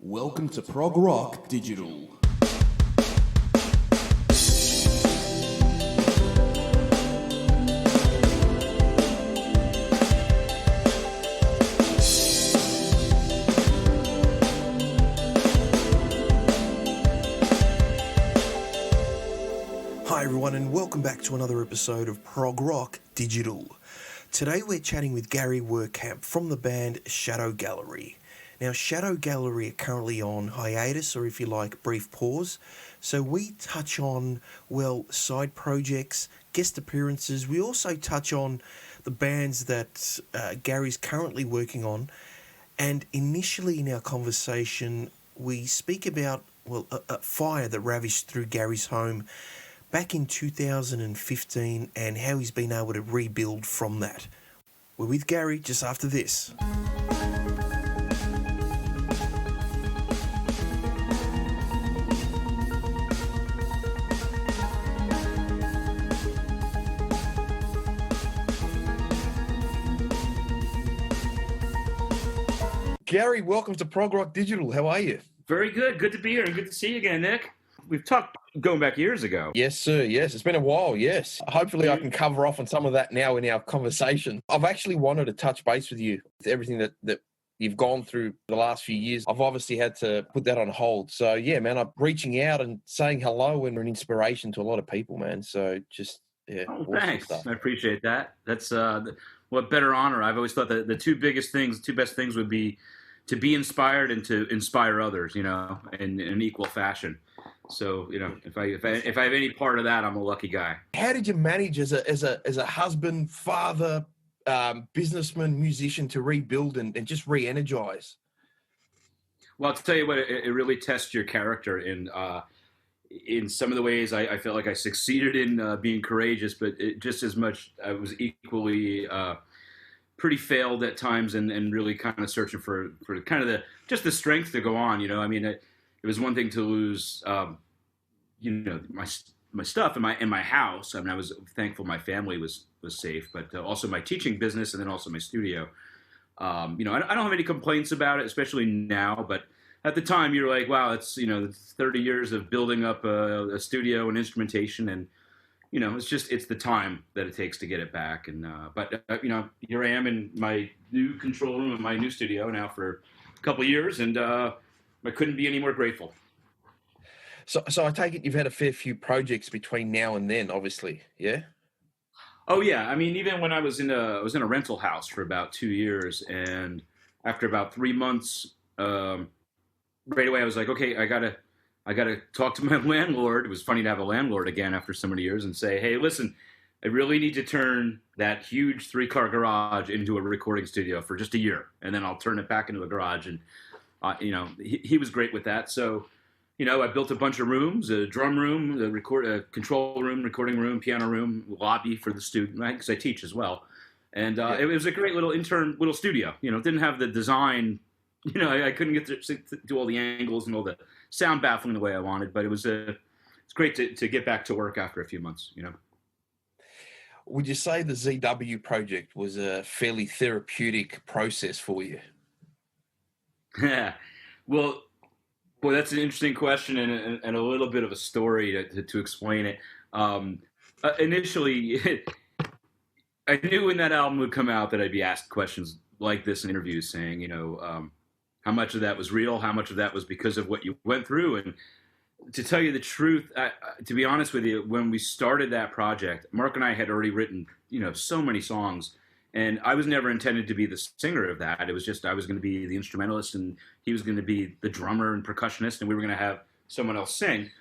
Welcome to ProgRock Digital. Hi everyone, and welcome back to another episode of ProgRock Digital. Today we're chatting with Gary Wehrkamp from the band Shadow Gallery. Now, Shadow Gallery are currently on hiatus, or if you like, brief pause. So we touch on, well, side projects, guest appearances. We also touch on the bands that Gary's currently working on. And initially in our conversation, we speak about, well, a fire that ravished through Gary's home back in 2015 and how he's been able to rebuild from that. We're with Gary just after this. Gary, welcome to ProgRock Digital. How are you? Very good. Good to be here and good to see you again, Nick. We've talked going back years ago. Yes, sir. Yes, it's been a while. Yes. Hopefully I can cover off on some of that now in our conversation. I've actually wanted to touch base with you with everything that you've gone through the last few years. I've obviously had to put that on hold. So, yeah, man, I'm reaching out and saying hello and an inspiration to a lot of people, man. So just, yeah. Oh, awesome thanks. stuff. I appreciate that. That's what better honor. I've always thought that the two best things would be to be inspired and to inspire others, in an equal fashion. So, if I have any part of that, I'm a lucky guy. How did you manage as a husband, father, businessman, musician to rebuild and just re-energize? Well, I'll tell you what, it really tests your character in some of the ways. I felt like I succeeded in being courageous, but just as much I was equally pretty failed at times and really kind of searching for kind of the strength to go on. It was one thing to lose, my stuff in my house. I mean, I was thankful my family was safe, but also my teaching business and then also my studio. I don't have any complaints about it, especially now. But at the time, you're like, wow, it's 30 years of building up a studio and instrumentation, and it's the time that it takes to get it back. And but here I am in my new control room in my new studio now for a couple of years, and I couldn't be any more grateful. So I take it you've had a fair few projects between now and then, obviously, yeah? Oh yeah, I mean, even when I was in a rental house for about 2 years, and after about 3 months, right away I was like, okay, I gotta talk to my landlord. It was funny to have a landlord again after so many years and say, hey, listen, I really need to turn that huge 3-car garage into a recording studio for just a year, and then I'll turn it back into a garage. And he was great with that. So, I built a bunch of rooms: a drum room, a control room, recording room, piano room, lobby for the student, right? Because I teach as well. And it was a great little studio. It didn't have the design. I couldn't get to do all the angles and all the sound baffling the way I wanted, but it's great to get back to work after a few months. Would you say the ZW project was a fairly therapeutic process for you? Yeah, well, boy, that's an interesting question and a little bit of a story to explain it. Initially, I knew when that album would come out that I'd be asked questions like this in interviews, saying, how much of that was real, how much of that was because of what you went through. And to tell you the truth, to be honest with you, when we started that project, Mark and I had already written, so many songs. And I was never intended to be the singer of that. It was just I was going to be the instrumentalist, and he was going to be the drummer and percussionist, and we were going to have someone else sing.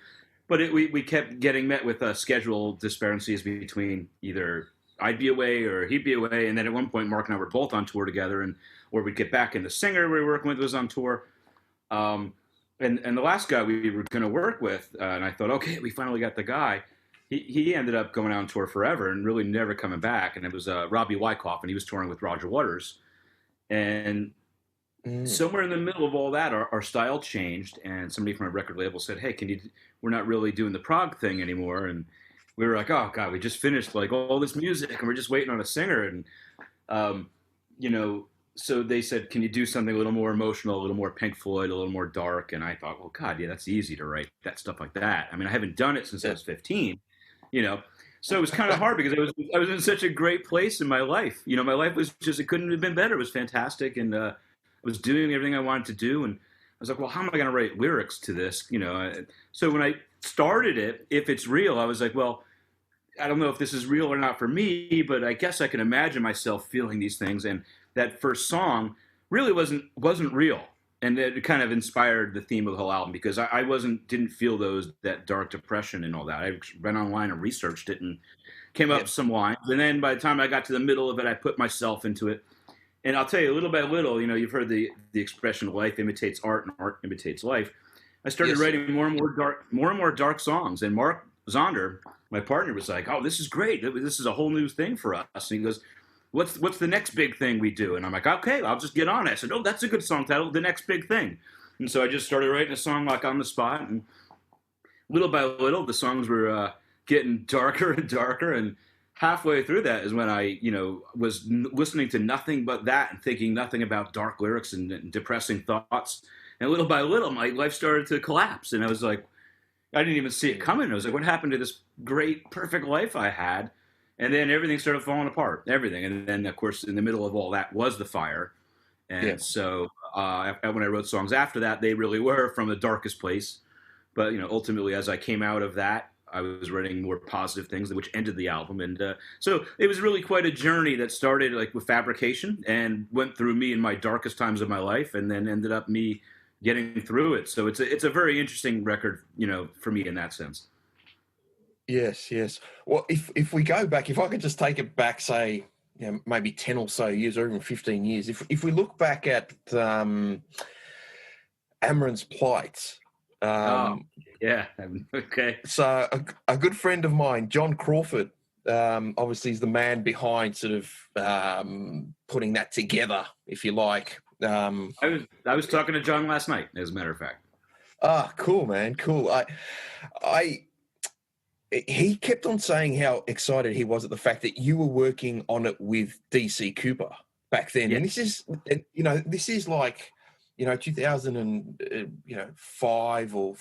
But we kept getting met with schedule disparities between either I'd be away or he'd be away. And then at one point, Mark and I were both on tour together, or we'd get back, and the singer we were working with was on tour. And the last guy we were going to work with, and I thought, okay, we finally got the guy. He ended up going on tour forever and really never coming back. And it was Robbie Wyckoff, and he was touring with Roger Waters. And somewhere in the middle of all that, our style changed, and somebody from a record label said, hey, we're not really doing the prog thing anymore. And we were like, oh God, we just finished like all this music and we're just waiting on a singer. And, so they said, can you do something a little more emotional, a little more Pink Floyd, a little more dark? And I thought, well, God, yeah, that's easy to write that stuff like that. I mean, I haven't done it since I was 15, you know. So it was kind of hard because I was in such a great place in my life. You know, my life was just, it couldn't have been better. It was fantastic. And I was doing everything I wanted to do. And I was like, well, how am I going to write lyrics to this? You know, so when I started it, If It's Real, I was like, well, I don't know if this is real or not for me, but I guess I can imagine myself feeling these things. And that first song really wasn't real, and it kind of inspired the theme of the whole album because I didn't feel that dark depression and all that. I went online and researched it and came up with some lines, and then by the time I got to the middle of it, I put myself into it. And I'll tell you, little by little, you know, you've heard the expression "life imitates art and art imitates life." I started writing more and more dark songs, and Mark Zonder, my partner, was like, "Oh, this is great. This is a whole new thing for us." And he goes, "What's the next big thing we do?" And I'm like, "Okay, I'll just get on it." I said, "Oh, that's a good song title, The Next Big Thing." And so I just started writing a song like on the spot, and little by little, the songs were getting darker and darker. And halfway through that is when I, you know, was listening to nothing but that and thinking nothing about dark lyrics and depressing thoughts. And little by little, my life started to collapse, and I was like, I didn't even see it coming. I was like, what happened to this great, perfect life I had? And then everything started falling apart, everything. And then, of course, in the middle of all that was the fire. And so when I wrote songs after that, they really were from the darkest place. But, you know, ultimately, as I came out of that, I was writing more positive things, which ended the album. And so it was really quite a journey that started like with Fabrication and went through me in my darkest times of my life, and then ended up me getting through it. So it's a very interesting record, you know, for me in that sense. Yes, yes. Well, if we go back, if I could just take it back, say, you know, maybe 10 or so years or even 15 years, if we look back at Amaran's Plight. Yeah, okay. So a good friend of mine, John Crawford, obviously is the man behind sort of putting that together, if you like. I was talking to John last night, as a matter of fact. Ah, cool, man, cool. He kept on saying how excited he was at the fact that you were working on it with DC Cooper back then. Yeah. And this is, you know, like, you know, 2005 or,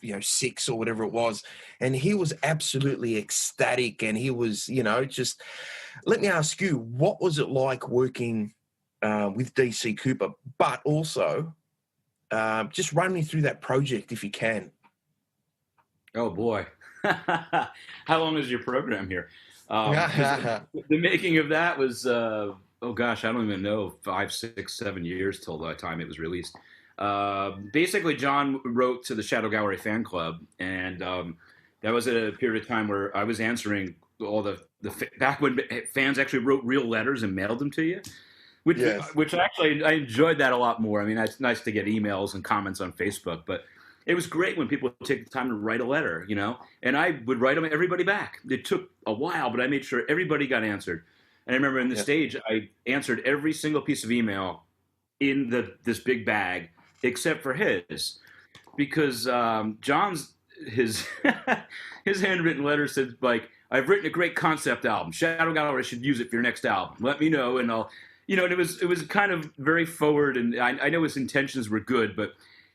you know, 6 or whatever it was. And he was absolutely ecstatic. And he was, you know, just, let me ask you, what was it like working with DC Cooper? But also, just run me through that project if you can. Oh, boy. How long is your program here? The making of that was, oh gosh, I don't even know, 5, 6, 7 years till the time it was released. Basically, John wrote to the Shadow Gallery fan club, and that was at a period of time where I was answering all the back when fans actually wrote real letters and mailed them to you, which actually I enjoyed that a lot more. I mean, it's nice to get emails and comments on Facebook, but it was great when people would take the time to write a letter, you know, and I would write them everybody back. It took a while, but I made sure everybody got answered. And I remember in the stage, I answered every single piece of email in this big bag, except for his, because John's his handwritten letter said, like, I've written a great concept album. Shadow Gallery should use it for your next album. Let me know, and I'll, you know. And it was kind of very forward, and I know his intentions were good, but,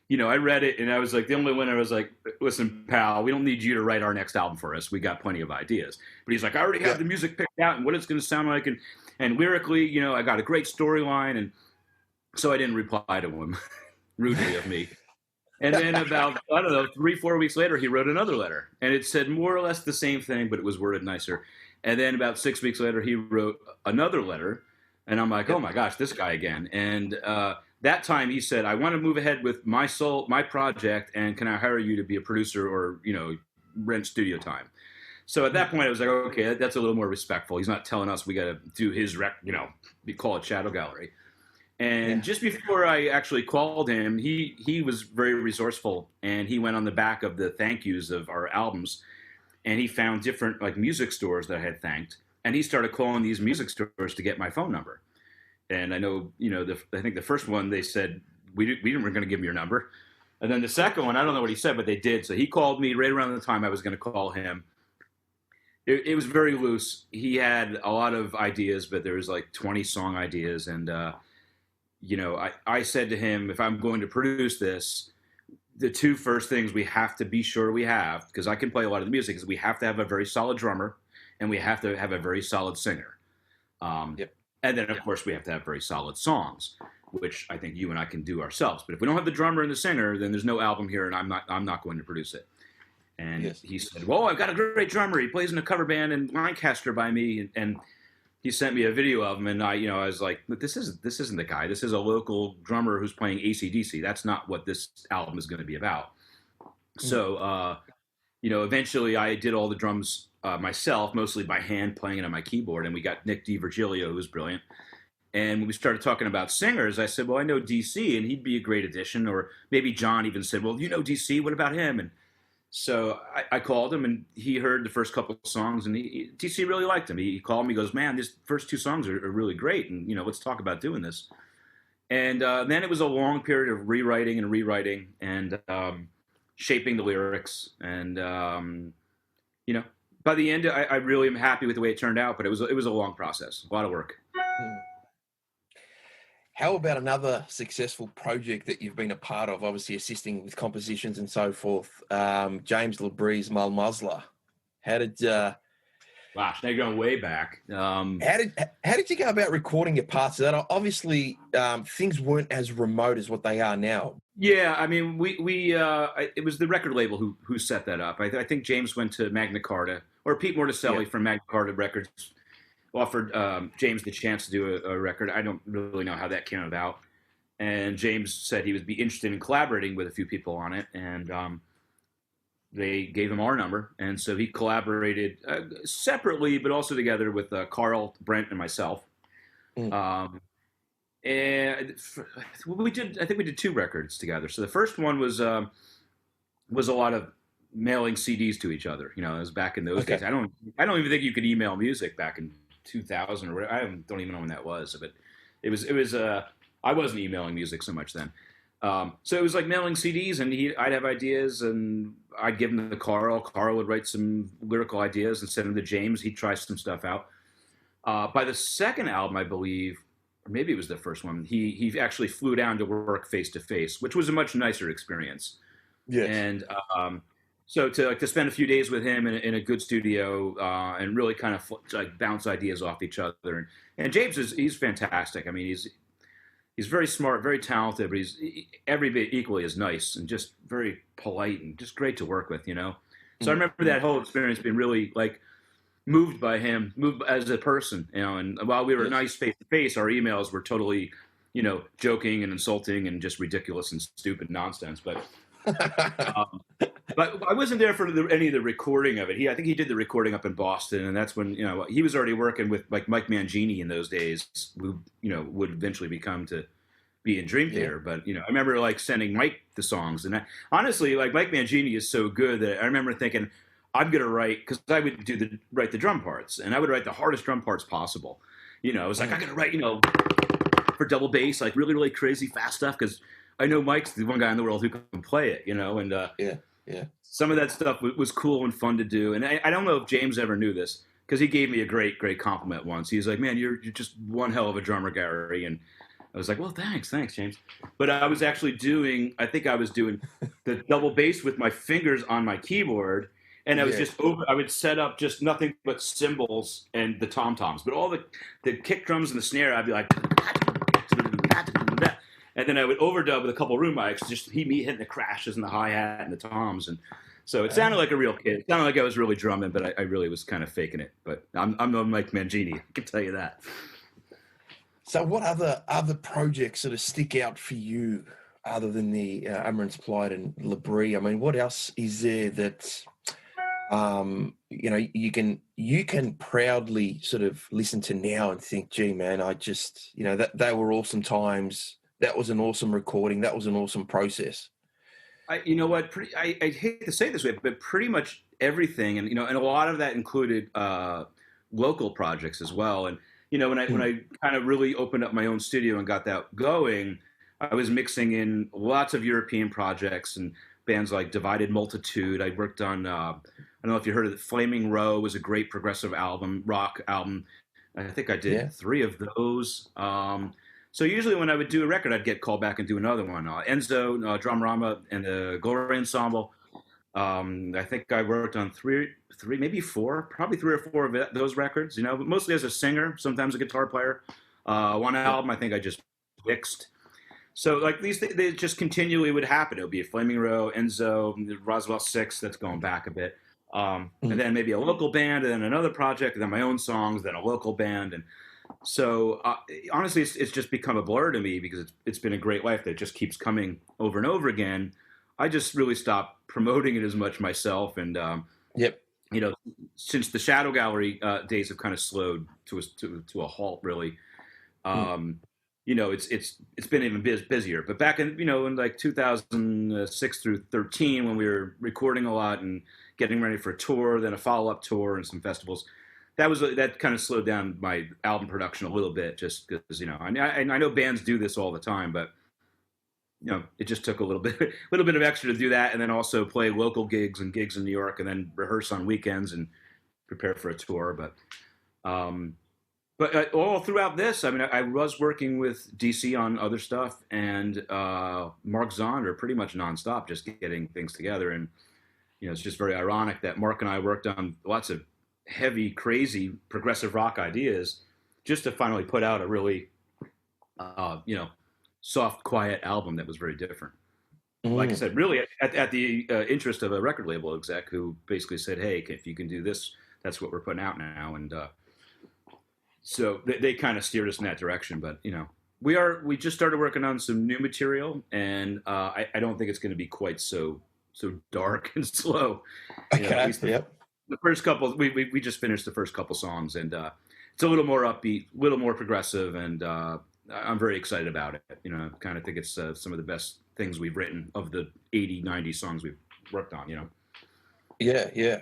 you know, I read it and I was like, the only one I was like, listen, pal, we don't need you to write our next album for us. We got plenty of ideas. But he's like, I already have the music picked out and what it's going to sound like. And lyrically, you know, I got a great storyline. And so I didn't reply to him, rudely of me. And then about, I don't know, 3-4 weeks later, he wrote another letter. And it said more or less the same thing, but it was worded nicer. And then about 6 weeks later, he wrote another letter. And I'm like, oh my gosh, this guy again. And that time he said, I want to move ahead with my project, and can I hire you to be a producer or, you know, rent studio time? So at that point I was like, okay, that's a little more respectful. He's not telling us we got to do his you know, we call it Shadow Gallery. And just before I actually called him, he was very resourceful, and he went on the back of the thank yous of our albums, and he found different like music stores that I had thanked, and he started calling these music stores to get my phone number. And I know, you know, I think the first one they said, we weren't going to give him your number. And then the second one, I don't know what he said, but they did. So he called me right around the time I was going to call him. It was very loose. He had a lot of ideas, but there was like 20 song ideas. And I said to him, if I'm going to produce this, the two first things we have to be sure we have, because I can play a lot of the music, is we have to have a very solid drummer and we have to have a very solid singer. Yep. And then, of course, we have to have very solid songs, which I think you and I can do ourselves. But if we don't have the drummer and the singer, then there's no album here, and I'm not going to produce it. And Yes. he said, well, I've got a great drummer. He plays in a cover band in Lancaster by me. And he sent me a video of him, and I was like, this isn't the guy. This is a local drummer who's playing AC/DC. That's not what this album is going to be about. So, eventually I did all the drums myself, mostly by hand, playing it on my keyboard. And we got Nick DiVirgilio, who's brilliant. And when we started talking about singers, I said, well, I know DC, and he'd be a great addition. Or maybe John even said, well, you know DC, what about him? And so I called him, and he heard the first couple of songs, and DC really liked him. He called me, he goes, man, these first two songs are really great, and, let's talk about doing this. And then it was a long period of rewriting and shaping the lyrics. And, by the end, I really am happy with the way it turned out, but it was a long process, a lot of work. How about another successful project that you've been a part of, obviously assisting with compositions and so forth? James LaBrie's Malmuzla. How did Gosh, now you're going way back. how did you go about recording your parts of that? Obviously, things weren't as remote as what they are now. Yeah, I mean, it was the record label who set that up. I think James went to Magna Carta, or Pete Morticelli from Magna Carta Records offered James the chance to do a record. I don't really know how that came about. And James said he would be interested in collaborating with a few people on it. And they gave him our number. And so he collaborated separately, but also together with Carl, Brent, and myself. And I think we did two records together. So the first one was a lot of mailing CDs to each other. It was back in those days. I don't even think you could email music back in 2000 or whatever. I don't even know when that was, but it was I wasn't emailing music so much then. So it was like mailing CDs, and I'd have ideas, and I'd give them to Carl. Carl would write some lyrical ideas and send them to James. He'd try some stuff out. By the second album, I believe, or maybe it was the first one, he actually flew down to work face to face, which was a much nicer experience. Yes. And so to spend a few days with him in a good studio and really kind of bounce ideas off each other. And James he's fantastic. I mean, he's very smart, very talented, but he's every bit equally as nice and just very polite and just great to work with. So I remember that whole experience being really moved by him, moved as a person. And while we were nice face to face, our emails were totally, joking and insulting and just ridiculous and stupid nonsense. But but I wasn't there for any of the recording of it. I think he did the recording up in Boston, and that's when he was already working with Mike Mangini in those days, who would eventually become to be in Dream Theater. But I remember sending Mike the songs, and honestly, Mike Mangini is so good that I remember thinking, I'm gonna write, because I would write the drum parts, and I would write the hardest drum parts possible. It was like I gotta write for double bass, really really crazy fast stuff, because I know Mike's the one guy in the world who can play it, and some of that stuff was cool and fun to do. And I don't know if James ever knew this, because he gave me a great compliment once. He was like, man, you're just one hell of a drummer, Gary. And I was like, well, thanks, James. But I was actually doing the double bass with my fingers on my keyboard. And I was I would set up just nothing but cymbals and the tom-toms. But all the kick drums and the snare, I'd be like, and then I would overdub with a couple room mics, just me hitting the crashes and the hi-hat and the toms. And so it sounded like a real kid. It sounded like I was really drumming, but I really was kind of faking it. But I'm no Mike Mangini, I can tell you that. So what other projects sort of stick out for you other than the Amaranth Plight and Labrie? I mean, what else is there that you can proudly sort of listen to now and think, gee, man, I just, that they were awesome times. That was an awesome recording. That was an awesome process. You know what? I hate to say it this way, but pretty much everything, and and a lot of that included local projects as well. And when I kind of really opened up my own studio and got that going, I was mixing in lots of European projects and bands like Divided Multitude. I worked on I don't know if you heard of it. Flaming Row was a great progressive rock album. I think I did 3 of those. So usually when I would do a record, I'd get called back and do another one. Enzo, Drumrama, and the Glory Ensemble. I think I worked on three, maybe four, probably 3 or 4 of those records. But mostly as a singer, sometimes a guitar player. One album I think I just mixed. So like they just continually would happen. It would be a Flaming Row, Enzo, Roswell 6. That's going back a bit. And then maybe a local band, and then another project, and then my own songs, then a local band, and so honestly, it's just become a blur to me because it's been a great life that just keeps coming over and over again. I just really stopped promoting it as much myself, and since the Shadow Gallery days have kind of slowed to a halt, really. It's been even busier. But back in like 2006 through 13, when we were recording a lot and getting ready for a tour, then a follow-up tour and some festivals, that kind of slowed down my album production a little bit, just because I know bands do this all the time, but it just took a little bit of extra to do that, and then also play local gigs in New York, and then rehearse on weekends and prepare for a tour. But all throughout this, I was working with DC on other stuff, and Mark Zonder pretty much nonstop, just getting things together. And it's just very ironic that Mark and I worked on lots of heavy, crazy, progressive rock ideas, just to finally put out a really, soft, quiet album that was very different. Like I said, really at the interest of a record label exec who basically said, "Hey, if you can do this, that's what we're putting out now." And so they kind of steered us in that direction. But we just started working on some new material, and I don't think it's going to be quite so dark and slow. Okay. The first couple, we just finished the first couple songs, and it's a little more upbeat, a little more progressive, and I'm very excited about it. I kind of think it's some of the best things we've written of the 80, 90 songs we've worked on. Yeah.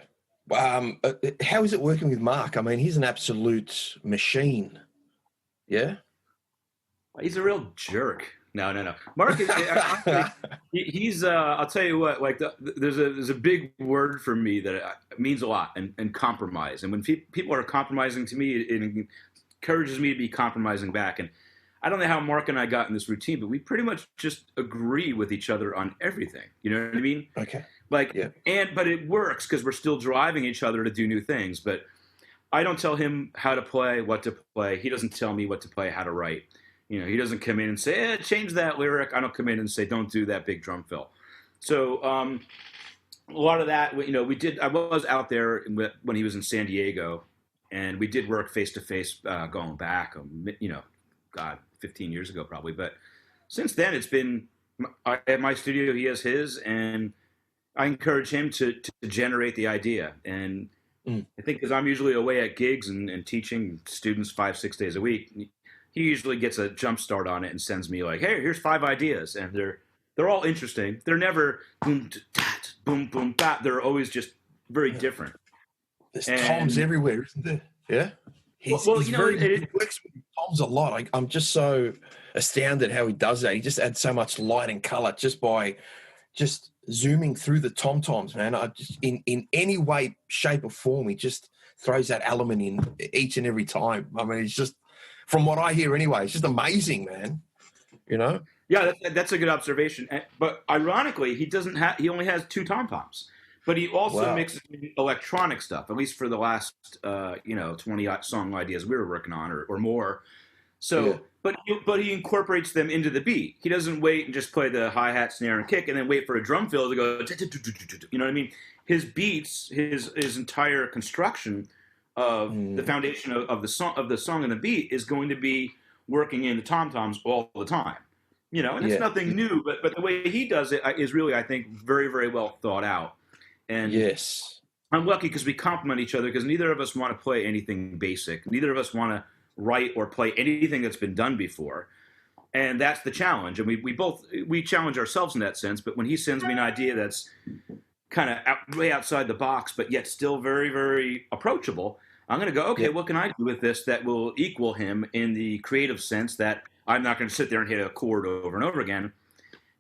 How is it working with Mark? He's an absolute machine. Yeah. He's a real jerk. No. Mark is he's I'll tell you what, like there's a big word for me that means a lot, and compromise. And when people are compromising to me, it encourages me to be compromising back. And I don't know how Mark and I got in this routine, but we pretty much just agree with each other on everything. You know what I mean? Okay. But it works because we're still driving each other to do new things. But I don't tell him how to play, what to play. He doesn't tell me what to play, how to write. He doesn't come in and say, change that lyric. I don't come in and say, don't do that big drum fill. So a lot of that, we did. I was out there when he was in San Diego, and we did work face to face going back, 15 years ago probably. But since then, it's been at my studio. He has his, and I encourage him to generate the idea. And I think because I'm usually away at gigs and teaching students 5-6 days a week, he usually gets a jump start on it and sends me like, "Hey, here's 5 ideas," and they're all interesting. They're never boom, tat, boom, boom, bat. They're always just very different. There's toms everywhere, isn't there? Yeah. He works with toms a lot. I'm just so astounded how he does that. He just adds so much light and color just by just zooming through the tom-toms, man. In any way, shape, or form, he just throws that element in each and every time. It's just, from what I hear anyway, it's just amazing, man. Yeah, that's a good observation. But ironically, he only has 2 tom-toms. But he also mixes electronic stuff, at least for the last 20 song ideas we were working on or more. So, but he incorporates them into the beat. He doesn't wait and just play the hi-hat, snare, and kick, and then wait for a drum fill to go. You know what I mean? His beats, his entire construction of the foundation of the song and the beat is going to be working in the tom-toms all the time. And it's nothing new, but the way he does it is really, I think, very, very well thought out. And yes, I'm lucky because we complement each other, because neither of us want to play anything basic. Neither of us want to write or play anything that's been done before. And that's the challenge. And we challenge ourselves in that sense. But when he sends me an idea that's kind of way outside the box, but yet still very, very approachable, I'm going to go, okay, what can I do with this that will equal him in the creative sense, that I'm not going to sit there and hit a chord over and over again.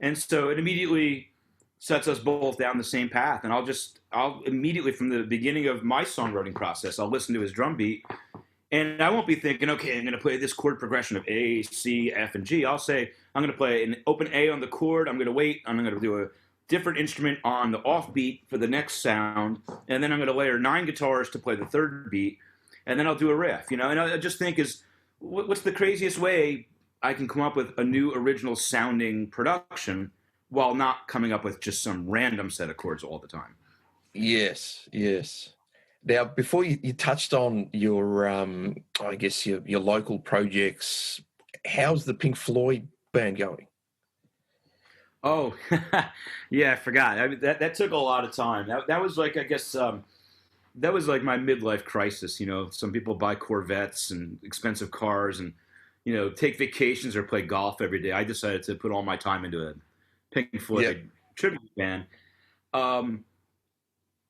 And so it immediately sets us both down the same path. And I'll immediately, from the beginning of my songwriting process, I'll listen to his drum beat, And I won't be thinking, okay, I'm going to play this chord progression of A, C, F, and G. I'll say, I'm going to play an open A on the chord. I'm going to wait. I'm going to do a different instrument on the offbeat for the next sound. And then I'm going to layer 9 guitars to play the third beat. And then I'll do a riff, And I just think what's the craziest way I can come up with a new original sounding production while not coming up with just some random set of chords all the time? Yes. Now, before you touched on your, I guess your local projects, how's the Pink Floyd band going? Oh, yeah, I forgot. I mean, that took a lot of time. That was like, I guess, that was like my midlife crisis. Some people buy Corvettes and expensive cars and, take vacations or play golf every day. I decided to put all my time into a Pink Floyd tribute band.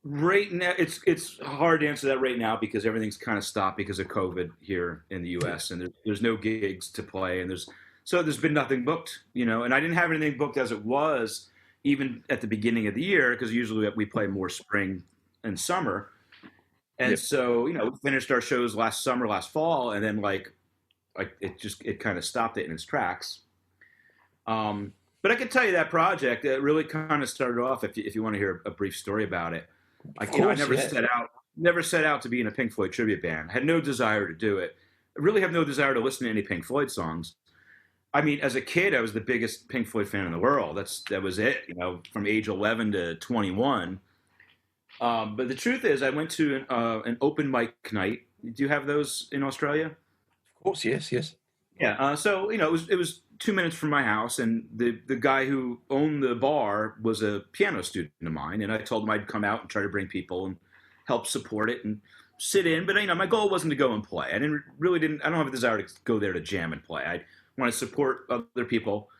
Right now, it's hard to answer that right now because everything's kind of stopped because of COVID here in the U.S. and there's no gigs to play and there's been nothing booked, and I didn't have anything booked as it was even at the beginning of the year because usually we play more spring and summer, and so we finished our shows last summer, last fall, and then like it kind of stopped it in its tracks. But I can tell you that project really kind of started off. If you want to hear a brief story about it. I never set out to be in a Pink Floyd tribute band. I had no desire to do it. I really have no desire to listen to any Pink Floyd songs. I mean, as a kid, I was the biggest Pink Floyd fan in the world. That was it, from age 11 to 21. But the truth is, I went to an open mic night. Do you have those in Australia? Of course, yes. Yeah. So it was 2 minutes from my house, and the guy who owned the bar was a piano student of mine, and I told him I'd come out and try to bring people and help support it and sit in. But my goal wasn't to go and play. I don't have a desire to go there to jam and play. I want to support other people,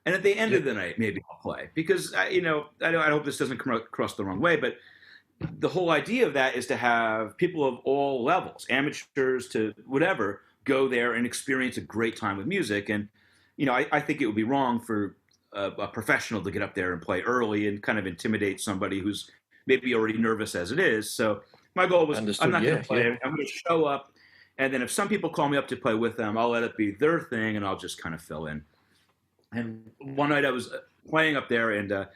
and at the end of the night, maybe I'll play because I hope this doesn't come across the wrong way, but the whole idea of that is to have people of all levels, amateurs to whatever, go there and experience a great time with music. And I think it would be wrong for a professional to get up there and play early and kind of intimidate somebody who's maybe already nervous as it is. So my goal was, I'm not going to play. I'm going to show up, and then if some people call me up to play with them, I'll let it be their thing, and I'll just kind of fill in. And one night I was playing up there, and a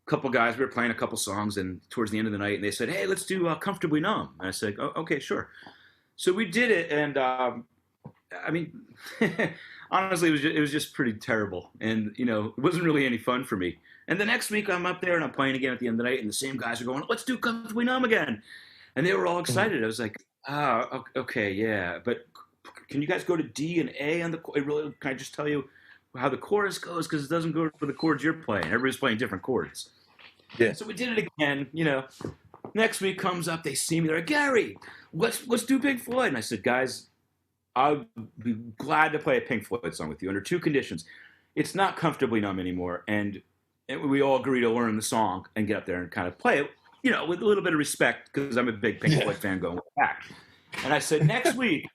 couple guys, we were playing a couple songs, and towards the end of the night, and they said, "Hey, let's do Comfortably Numb." And I said, "Oh, okay, sure." So we did it, and I mean, honestly, it was just pretty terrible, and it wasn't really any fun for me. And the next week, I'm up there and I'm playing again at the end of the night, and the same guys are going, "Let's do Comfortably Numb again," and they were all excited. I was like, "Oh, okay, yeah, but can you guys go to D and A on the? Really, can I just tell you how the chorus goes because it doesn't go for the chords you're playing. Everybody's playing different chords." Yeah. So we did it again. Next week comes up, they see me, they're like, "Gary, let's do Pink Floyd." And I said, "Guys, I'll be glad to play a Pink Floyd song with you under two conditions. It's not Comfortably Numb anymore, and we all agree to learn the song and get up there and kind of play it, with a little bit of respect because I'm a big Pink Floyd fan going back." And I said, next week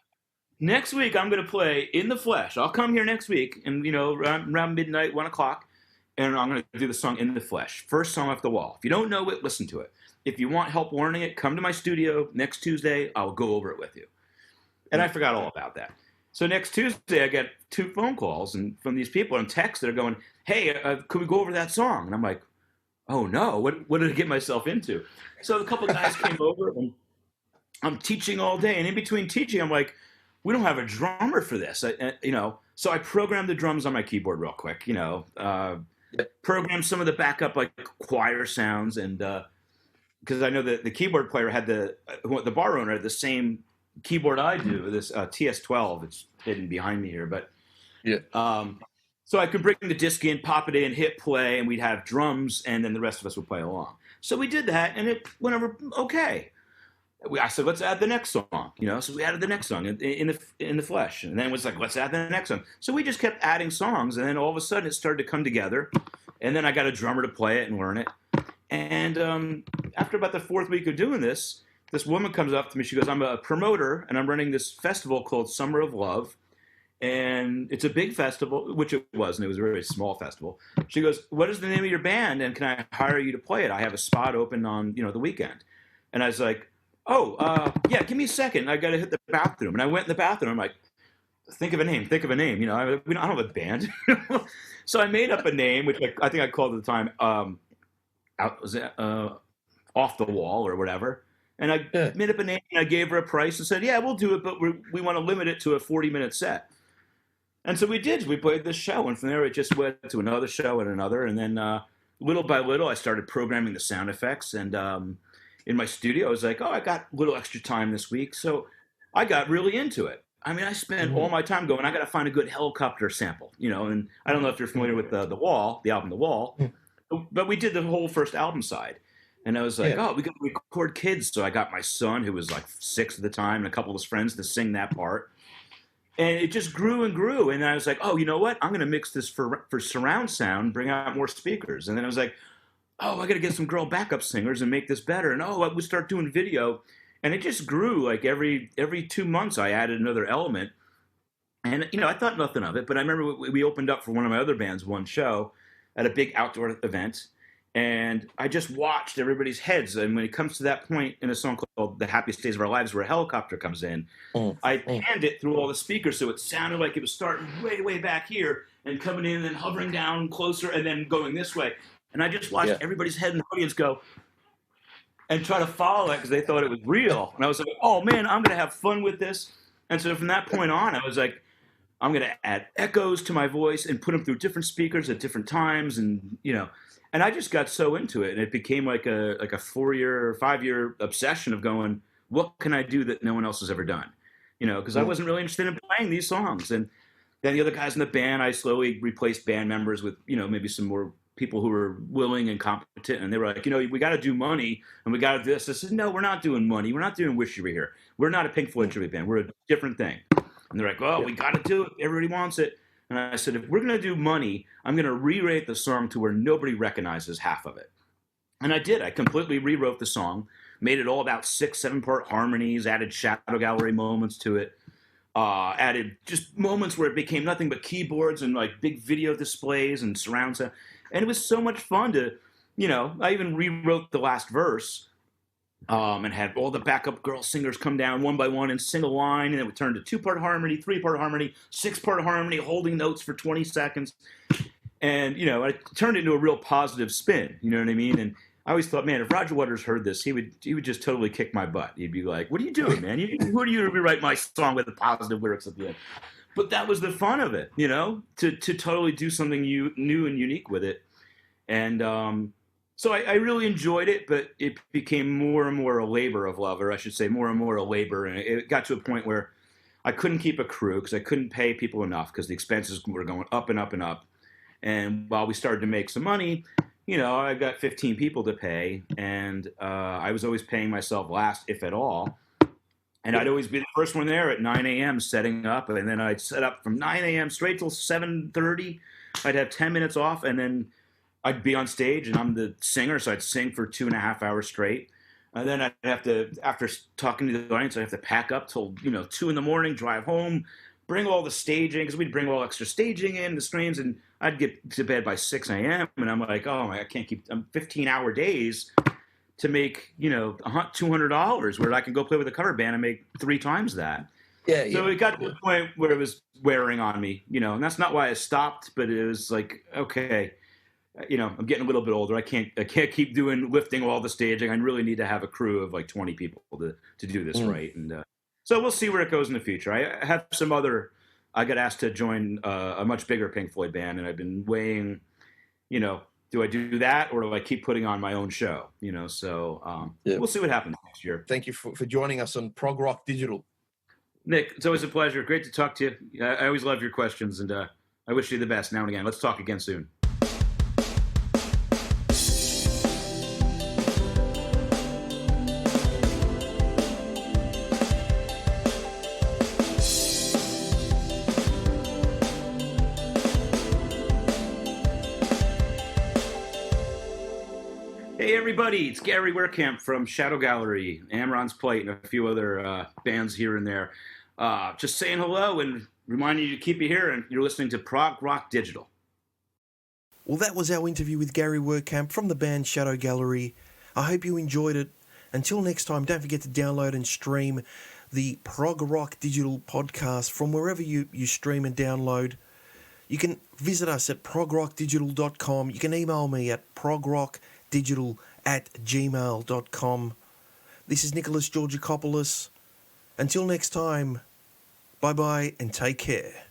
I'm going to play In the Flesh. I'll come here next week, and around midnight, 1 o'clock, and I'm going to do the song In the Flesh, first song off the wall. If you don't know it, listen to it. If you want help learning it, come to my studio next Tuesday. I'll go over it with you. And I forgot all about that. So next Tuesday, I get 2 phone calls from these people and texts that are going, "Hey, could we go over that song?" And I'm like, "Oh no, what did I get myself into?" So a couple of guys came over, and I'm teaching all day. And in between teaching, I'm like, we don't have a drummer for this. So I programmed the drums on my keyboard real quick, programmed some of the backup like choir sounds. And because I know that the keyboard player had the bar owner had the same keyboard I do, this TS12. It's hidden behind me here, but so I could bring the disc in, pop it in, hit play, and we'd have drums, and then the rest of us would play along. So we did that, and it went over okay. I said, let's add the next song, So we added the next song in the Flesh, and then it was like, let's add the next song. So we just kept adding songs, and then all of a sudden it started to come together, and then I got a drummer to play it and learn it. And after about the 4th week of doing this woman comes up to me. She goes, "I'm a promoter, and I'm running this festival called Summer of Love, and it's a big festival," which it was, and it was a very small festival. She goes, "What is the name of your band, and can I hire you to play it? I have a spot open on the weekend." And I was like, Yeah, give me a second. I got to hit the bathroom. And I went in the bathroom. I'm like, think of a name. You know, I don't have a band. So I made up a name, which I think I called at the time Off the Wall or whatever. And I made up a name and I gave her a price and said, yeah, we'll do it, but we want to limit it to a 40-minute set. And so we did. We played this show. And from there, it just went to another show and another. And then little by little, I started programming the sound effects. And in my studio, I was like, I got a little extra time this week. So I got really into it. I mean, I spent all my time going, I got to find a good helicopter sample, you know. And I don't know if you're familiar with the album The Wall, but we did the whole first album side. And I was like, we got to record kids. So I got my son, who was like 6 at the time, and a couple of his friends to sing that part. And it just grew and grew. And I was like, you know what? I'm going to mix this for surround sound, bring out more speakers. And then I was like, I got to get some girl backup singers and make this better. And I would start doing video. And it just grew. Like every 2 months, I added another element. And, you know, I thought nothing of it. But I remember we opened up for one of my other bands one show at a big outdoor event. And I just watched everybody's heads. And when it comes to that point in a song called The Happiest Days of Our Lives, where a helicopter comes in, I panned it through all the speakers. So it sounded like it was starting way, way back here and coming in and then hovering down closer and then going this way. And I just watched everybody's head in the audience go and try to follow it because they thought it was real. And I was like, oh, man, I'm going to have fun with this. And so from that point on, I was like, I'm going to add echoes to my voice and put them through different speakers at different times. And, you know. And I just got so into it, and it became like a 4-year or 5-year obsession of going, what can I do that no one else has ever done? You know, because I wasn't really interested in playing these songs. And then the other guys in the band, I slowly replaced band members with, you know, maybe some more people who were willing and competent. And they were like, you know, we got to do money, and we got to do this. I said, no, we're not doing money. We're not doing Wish You Were Here. We're not a Pink Floyd tribute band. We're a different thing. And they're like, we got to do it. Everybody wants it. And I said, if we're going to do money, I'm going to re-rate the song to where nobody recognizes half of it. And I did. I completely rewrote the song, made it all about 6-7-part harmonies, added shadow gallery moments to it, added just moments where it became nothing but keyboards and like big video displays and surround sound. And it was so much fun to, you know, I even rewrote the last verse and had all the backup girl singers come down one by one and sing a line, and it would turn to 2-part harmony, 3-part harmony, 6-part harmony, holding notes for 20 seconds. And, you know, I turned it into a real positive spin, you know what I mean? And I always thought, man, if Roger Waters heard this, he would just totally kick my butt. He'd be like, what are you doing, man? Who are you to rewrite my song with the positive lyrics at the end? But that was the fun of it, you know, to totally do something new and unique with it. And, so I really enjoyed it, but it became more and more a labor of love, or I should say more and more a labor. And it got to a point where I couldn't keep a crew because I couldn't pay people enough because the expenses were going up and up and up. And while we started to make some money, you know, I got 15 people to pay, and I was always paying myself last, if at all. And I'd always be the first one there at 9 a.m. setting up, and then I'd set up from 9 a.m. straight till 7:30. I'd have 10 minutes off, and then I'd be on stage, and I'm the singer, so I'd sing for 2.5 hours straight. And then I'd have to, after talking to the audience, I'd have to pack up till, 2 a.m, drive home, bring all the staging, because we'd bring all extra staging in, the screens, and I'd get to bed by 6 a.m. And I'm like, I can't keep 15-hour days to make, $200, where I can go play with a cover band and make 3 times that. Yeah. So it got to the point where it was wearing on me, and that's not why I stopped, but it was like, okay, I'm getting a little bit older. I can't keep lifting all the staging. I really need to have a crew of like 20 people to do this right. And so we'll see where it goes in the future. I have I got asked to join a much bigger Pink Floyd band, and I've been weighing, do I do that or do I keep putting on my own show? So we'll see what happens next year. Thank you for joining us on ProgRock Digital. Nick, it's always a pleasure. Great to talk to you. I always love your questions, and I wish you the best now and again. Let's talk again soon. Hey everybody, it's Gary Wehrkamp from Shadow Gallery, Amron's Plate, and a few other bands here and there. Just saying hello and reminding you to keep it here, and you're listening to ProgRock Digital. Well, that was our interview with Gary Wehrkamp from the band Shadow Gallery. I hope you enjoyed it, Until next time, don't forget to download and stream the ProgRock Digital podcast from wherever you stream and download. You can visit us at progrockdigital.com. You can email me at progrockdigital@gmail.com. This is Nicholas Georgakopoulos. Until next time, bye-bye and take care.